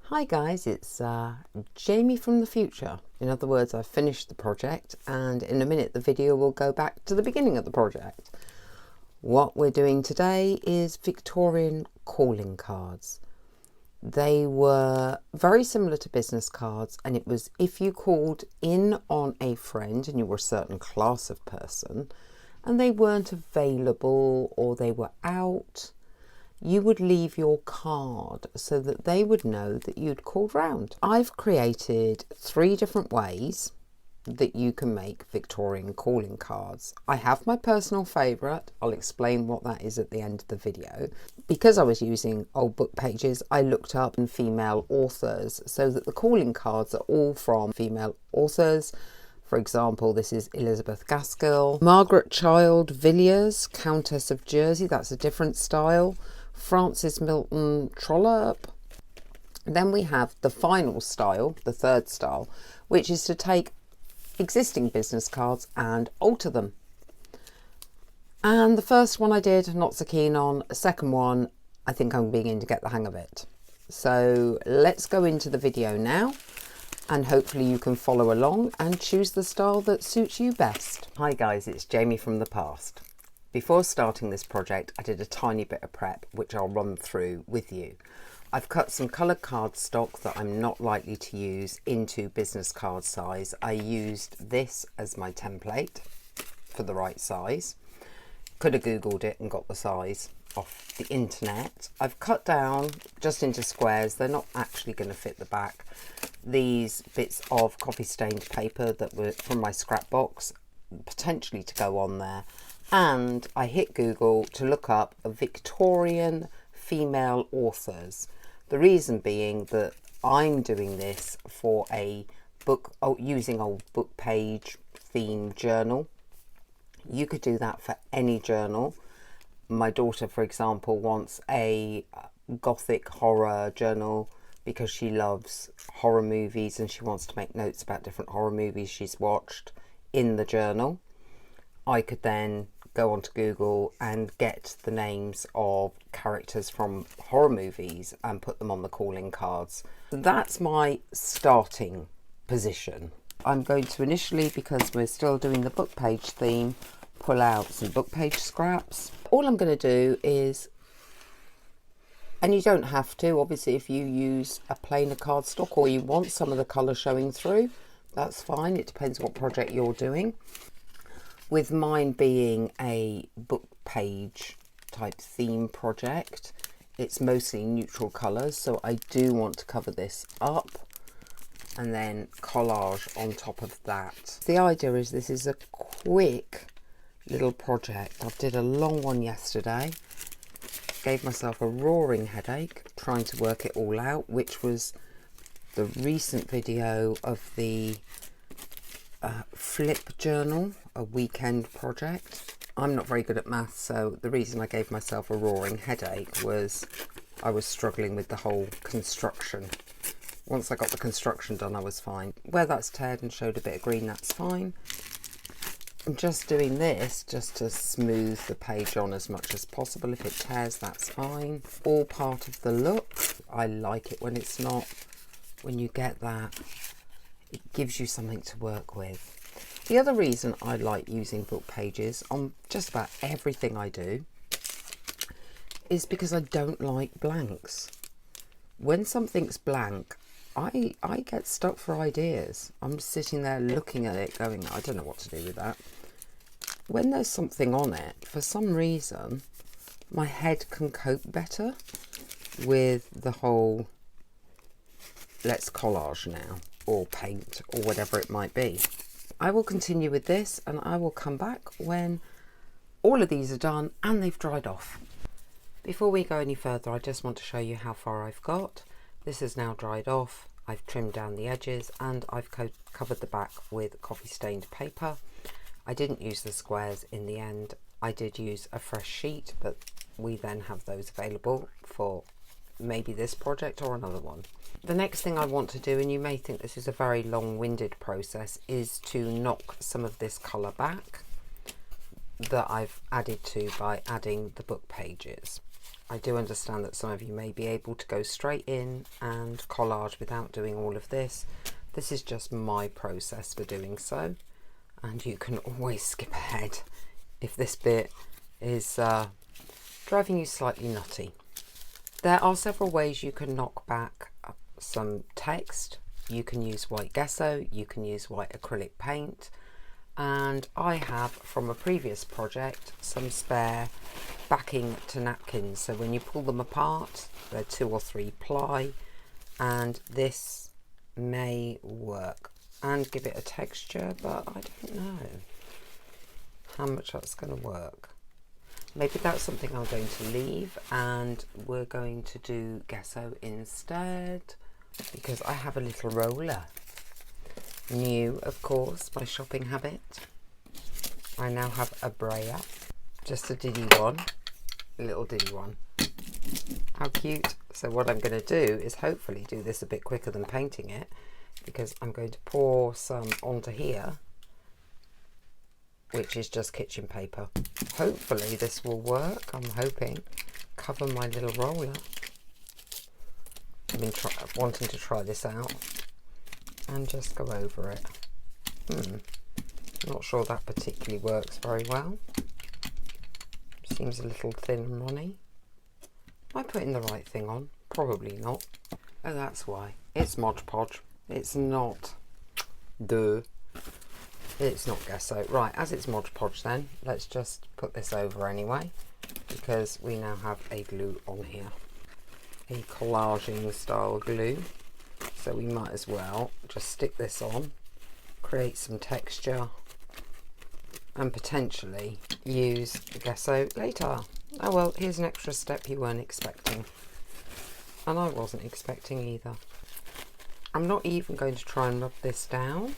Hi guys, it's Jamie from the future. In other words, I've finished the project and in a minute the video will go back to the beginning of the project. What we're doing today is Victorian calling cards. They were very similar to business cards, and it was if you called in on a friend and you were a certain class of person and they weren't available or they were out, you would leave your card so that they would know that you'd called round. I've created 3 different ways that you can make Victorian calling cards. I have my personal favourite. I'll explain what that is at the end of the video. Because I was using old book pages, I looked up female authors so that the calling cards are all from female authors. For example, this is Elizabeth Gaskell. Margaret Child Villiers, Countess of Jersey, that's a different style. Frances Milton Trollope. Then we have the final style, the third style, which is to take existing business cards and alter them. And the first one I did, not so keen on. The second one, I think I'm beginning to get the hang of it. So let's go into the video now, and hopefully you can follow along and choose the style that suits you best. Hi guys, it's Jamie from the past. Before starting this project, I did a tiny bit of prep, which I'll run through with you. I've cut some coloured cardstock that I'm not likely to use into business card size. I used this as my template for the right size. Could have Googled it and got the size off the internet. I've cut down just into squares. They're not actually going to fit the back. These bits of coffee stained paper that were from my scrap box, potentially to go on there. And I hit Google to look up Victorian female authors. The reason being that I'm doing this for a book, using old book page theme journal. You could do that for any journal. My daughter, for example, wants a gothic horror journal because she loves horror movies and she wants to make notes about different horror movies she's watched in the journal. I could then go onto Google and get the names of characters from horror movies and put them on the calling cards. That's my starting position. I'm going to initially, because we're still doing the book page theme, pull out some book page scraps. All I'm going to do is, and you don't have to, obviously if you use a plainer cardstock or you want some of the colour showing through, that's fine. It depends what project you're doing. With mine being a book page type theme project, it's mostly neutral colours, so I do want to cover this up and then collage on top of that. The idea is this is a quick little project. I did a long one yesterday, gave myself a roaring headache trying to work it all out, which was the recent video of the flip journal, a weekend project. I'm not very good at maths, so the reason I gave myself a roaring headache was I was struggling with the whole construction. Once I got the construction done, I was fine. Where that's teared and showed a bit of green, that's fine. I'm just doing this just to smooth the page on as much as possible. If it tears, that's fine. All part of the look. I like it when it's not. When you get that, it gives you something to work with. The other reason I like using book pages on just about everything I do is because I don't like blanks. When something's blank, I get stuck for ideas. I'm sitting there looking at it going, I don't know what to do with that. When there's something on it, for some reason, my head can cope better with the whole let's collage now, or paint, or whatever it might be. I will continue with this and I will come back when all of these are done and they've dried off. Before we go any further, I just want to show you how far I've got. This is now dried off. I've trimmed down the edges and I've covered the back with coffee stained paper. I didn't use the squares in the end. I did use a fresh sheet, but we then have those available for maybe this project or another one. The next thing I want to do, and you may think this is a very long-winded process, is to knock some of this colour back that I've added to by adding the book pages. I do understand that some of you may be able to go straight in and collage without doing all of this. This is just my process for doing so, and you can always skip ahead if this bit is driving you slightly nutty. There are several ways you can knock back some text. You can use white gesso, you can use white acrylic paint, and I have from a previous project some spare backing to napkins, so when you pull them apart they're 2 or 3 ply, and this may work and give it a texture, but I don't know how much that's going to work. Maybe that's something I'm going to leave, and we're going to do gesso instead, because I have a little roller. New, of course, my shopping habit. I now have a brayer, just a diddy one, a little diddy one. How cute. So what I'm going to do is hopefully do this a bit quicker than painting it, because I'm going to pour some onto here, which is just kitchen paper. Hopefully this will work. I'm hoping. Cover my little roller. I've been wanting to try this out and just go over it. Not sure that particularly works very well. Seems a little thin and runny. Am I putting the right thing on? Probably not. Oh, that's why. It's Mod Podge. It's not it's not gesso. Right, as it's Mod Podge then, let's just put this over anyway, because we now have a glue on here. A collaging style glue. So we might as well just stick this on, create some texture, and potentially use gesso later. Oh well, here's an extra step you weren't expecting. And I wasn't expecting either. I'm not even going to try and rub this down.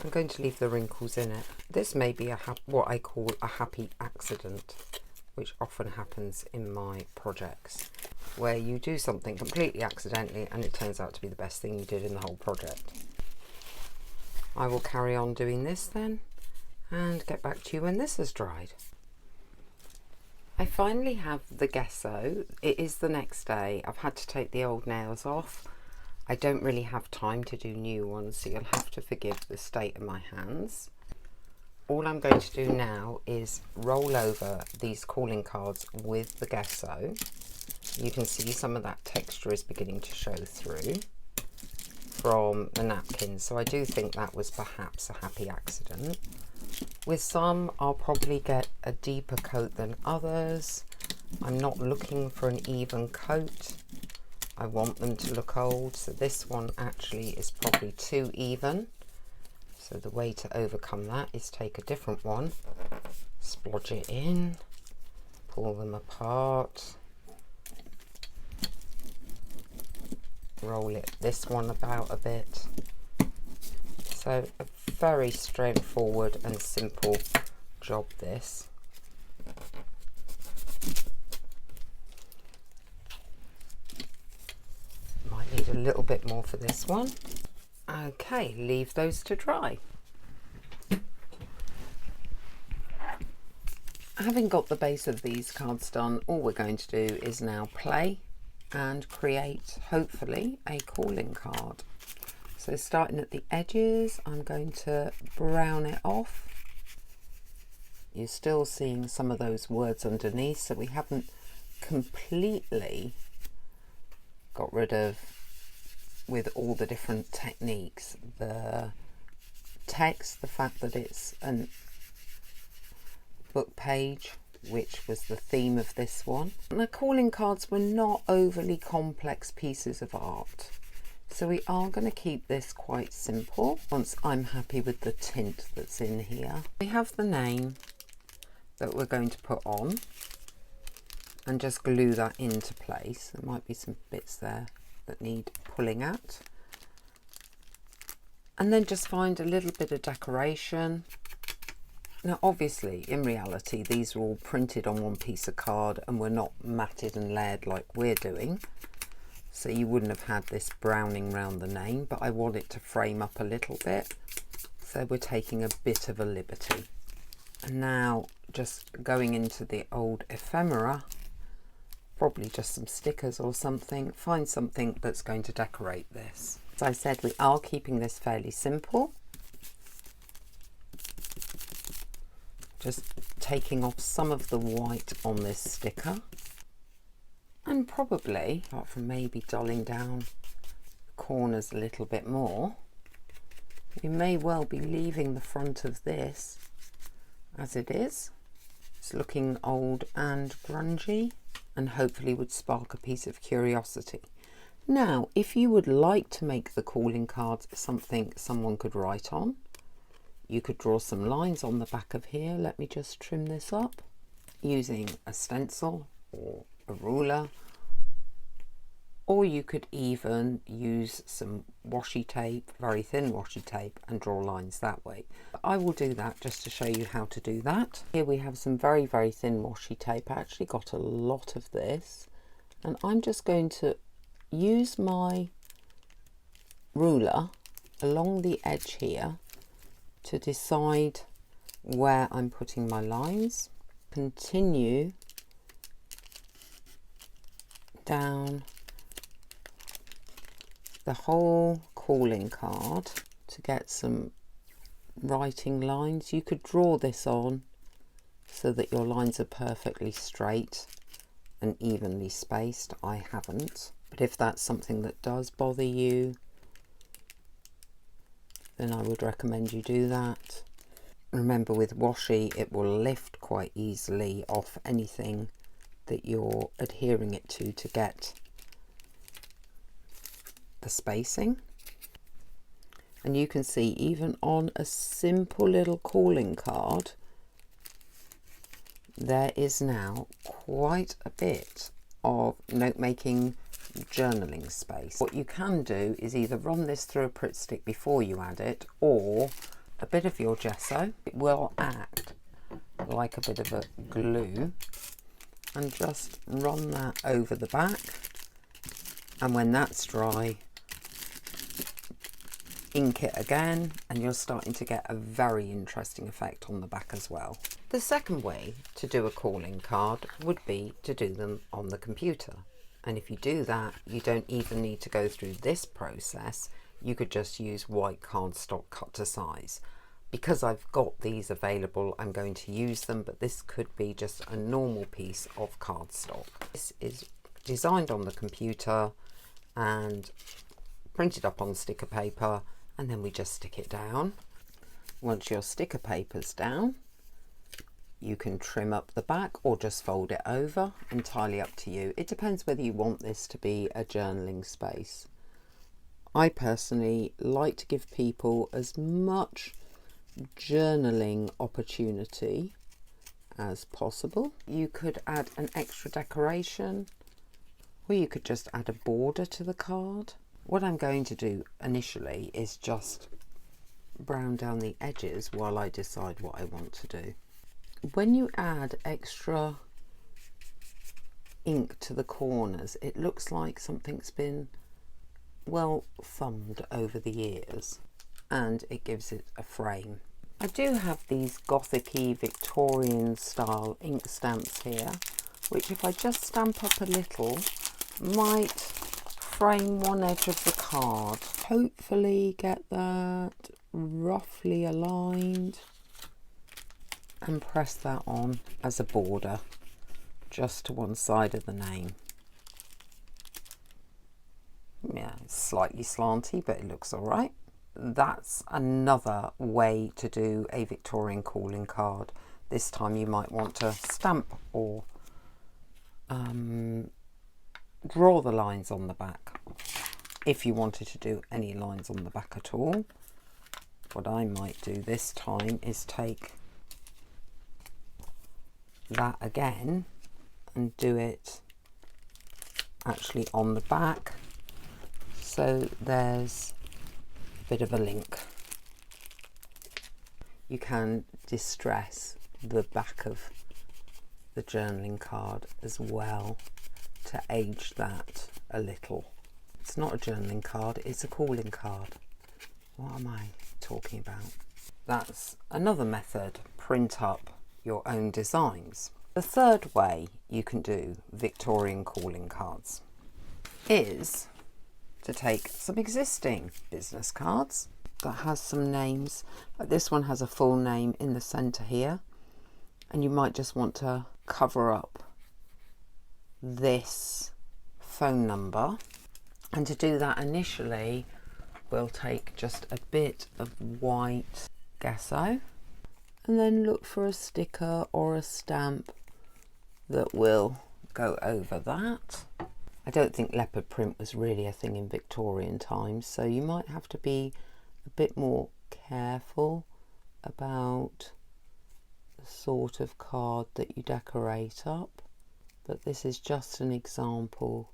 I'm going to leave the wrinkles in it. This may be what I call a happy accident, which often happens in my projects, where you do something completely accidentally and it turns out to be the best thing you did in the whole project. I will carry on doing this then and get back to you when this has dried. I finally have the gesso. It is the next day. I've had to take the old nails off. I don't really have time to do new ones, so you'll have to forgive the state of my hands. All I'm going to do now is roll over these calling cards with the gesso. You can see some of that texture is beginning to show through from the napkins, so I do think that was perhaps a happy accident. With some, I'll probably get a deeper coat than others. I'm not looking for an even coat. I want them to look old, so this one actually is probably too even. So the way to overcome that is take a different one, splodge it in, pull them apart, roll this one about a bit. So a very straightforward and simple job this. Might need a little bit more for this one. Okay, leave those to dry. Having got the base of these cards done, all we're going to do is now play and create, hopefully, a calling card. So starting at the edges, I'm going to brown it off. You're still seeing some of those words underneath, so we haven't completely got rid of, with all the different techniques, the text, the fact that it's a book page, which was the theme of this one. And the calling cards were not overly complex pieces of art, so we are going to keep this quite simple once I'm happy with the tint that's in here. We have the name that we're going to put on and just glue that into place. There might be some bits there that need pulling at, and then just find a little bit of decoration. Now obviously in reality these are all printed on one piece of card and were not matted and layered like we're doing, so you wouldn't have had this browning around the name, but I want it to frame up a little bit, so we're taking a bit of a liberty. And now just going into the old ephemera probably just some stickers or something. Find something that's going to decorate this. As I said, we are keeping this fairly simple. Just taking off some of the white on this sticker, and probably, apart from maybe dulling down the corners a little bit more, we may well be leaving the front of this as it is. It's looking old and grungy, and hopefully would spark a piece of curiosity. Now, if you would like to make the calling cards something someone could write on, you could draw some lines on the back of here. Let me just trim this up using a stencil or a ruler, or you could even use some washi tape, very thin washi tape, and draw lines that way. I will do that just to show you how to do that. Here we have some very, very thin washi tape. I actually got a lot of this, and I'm just going to use my ruler along the edge here to decide where I'm putting my lines. Continue down the whole calling card to get some writing lines. You could draw this on so that your lines are perfectly straight and evenly spaced. I haven't, but if that's something that does bother you, then I would recommend you do that. Remember, with washi, it will lift quite easily off anything that you're adhering it to get the spacing. And you can see, even on a simple little calling card, there is now quite a bit of note-making, journaling space. What you can do is either run this through a Pritt stick before you add it, or a bit of your gesso. It will act like a bit of a glue, and just run that over the back, and when that's dry, ink it again, and you're starting to get a very interesting effect on the back as well. The second way to do a calling card would be to do them on the computer. And if you do that, you don't even need to go through this process. You could just use white cardstock cut to size. Because I've got these available, I'm going to use them, but this could be just a normal piece of cardstock. This is designed on the computer and printed up on sticker paper, and then we just stick it down. Once your sticker paper's down, you can trim up the back or just fold it over, entirely up to you. It depends whether you want this to be a journaling space. I personally like to give people as much journaling opportunity as possible. You could add an extra decoration, or you could just add a border to the card. What I'm going to do initially is just brown down the edges while I decide what I want to do. When you add extra ink to the corners, it looks like something's been well thumbed over the years, and it gives it a frame. I do have these gothic-y Victorian style ink stamps here, which if I just stamp up a little, might frame one edge of the card. Hopefully get that roughly aligned, and press that on as a border just to one side of the name. Yeah, it's slightly slanty, but it looks all right. That's another way to do a Victorian calling card. This time you might want to stamp or draw the lines on the back. If you wanted to do any lines on the back at all, what I might do this time is take that again and do it actually on the back, so there's a bit of a link. You can distress the back of the journaling card as well to age that a little. It's not a journaling card, it's a calling card. What am I talking about? That's another method. Print up your own designs. The third way you can do Victorian calling cards is to take some existing business cards that has some names. Like this one has a full name in the centre here, and you might just want to cover up this phone number. And to do that initially, we'll take just a bit of white gesso and then look for a sticker or a stamp that will go over that. I don't think leopard print was really a thing in Victorian times, so you might have to be a bit more careful about the sort of card that you decorate up. But this is just an example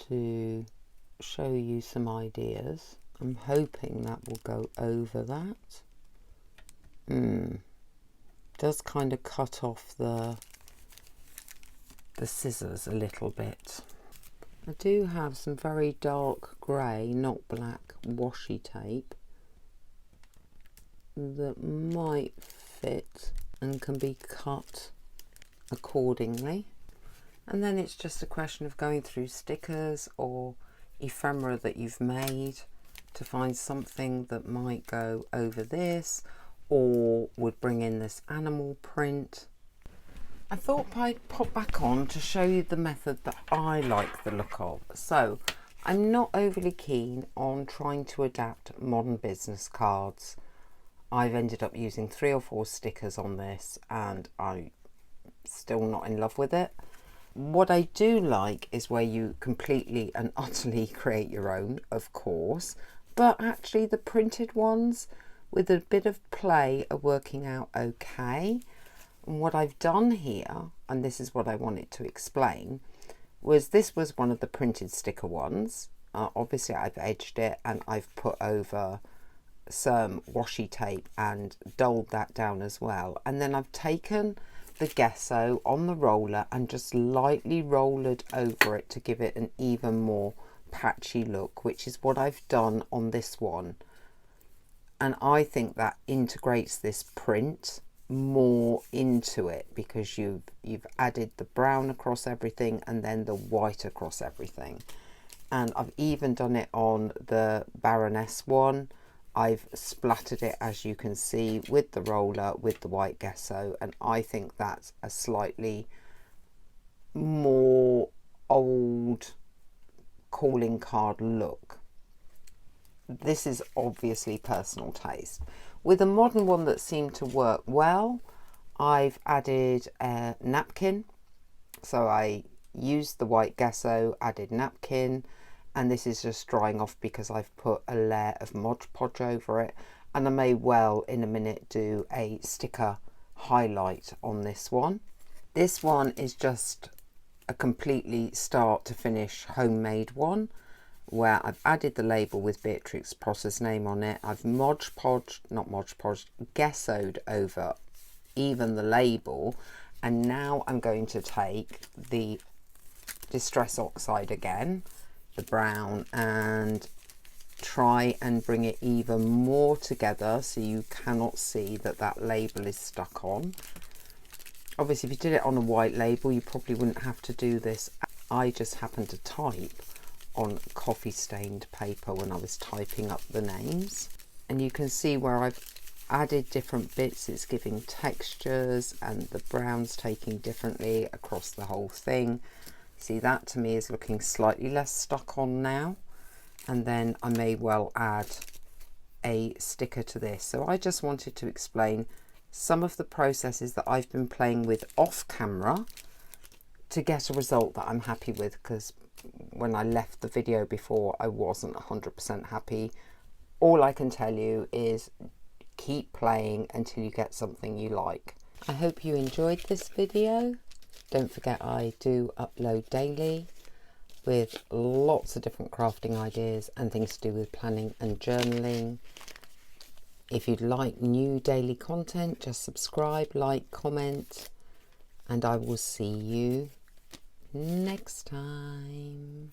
to show you some ideas. I'm hoping that will go over that. Does kind of cut off the scissors a little bit. I do have some very dark grey, not black, washi tape that might fit and can be cut accordingly. And then it's just a question of going through stickers or ephemera that you've made to find something that might go over this or would bring in this animal print. I thought I'd pop back on to show you the method that I like the look of. So I'm not overly keen on trying to adapt modern business cards. I've ended up using 3 or 4 stickers on this and I'm still not in love with it. What I do like is where you completely and utterly create your own, of course, but actually the printed ones with a bit of play are working out okay. And what I've done here, and this is what I wanted to explain, was this was one of the printed sticker ones. Obviously I've edged it and I've put over some washi tape and dulled that down as well. And then I've taken the gesso on the roller and just lightly rolled over it to give it an even more patchy look, which is what I've done on this one. And I think that integrates this print more into it because you've added the brown across everything and then the white across everything. And I've even done it on the Baroness one. I've splattered it, as you can see, with the roller with the white gesso, and I think that's a slightly more old calling card look. This is obviously personal taste. With a modern one that seemed to work well, I've added a napkin. So I used the white gesso, added napkin, and this is just drying off because I've put a layer of Mod Podge over it. And I may well in a minute do a sticker highlight on this one. This one is just a completely start to finish homemade one, where I've added the label with Beatrix Potter's name on it. I've gessoed over even the label, and now I'm going to take the Distress Oxide again, the brown, and try and bring it even more together so you cannot see that that label is stuck on. Obviously if you did it on a white label you probably wouldn't have to do this. I just happened to type on coffee stained paper when I was typing up the names, and you can see where I've added different bits. It's giving textures and the brown's taking differently across the whole thing. See, that to me is looking slightly less stuck on now, and then I may well add a sticker to this. So I just wanted to explain some of the processes that I've been playing with off camera to get a result that I'm happy with, because when I left the video before I wasn't 100% happy. All I can tell you is keep playing until you get something you like. I hope you enjoyed this video. Don't forget I do upload daily with lots of different crafting ideas and things to do with planning and journaling. If you'd like new daily content, just subscribe, like, comment, and I will see you next time.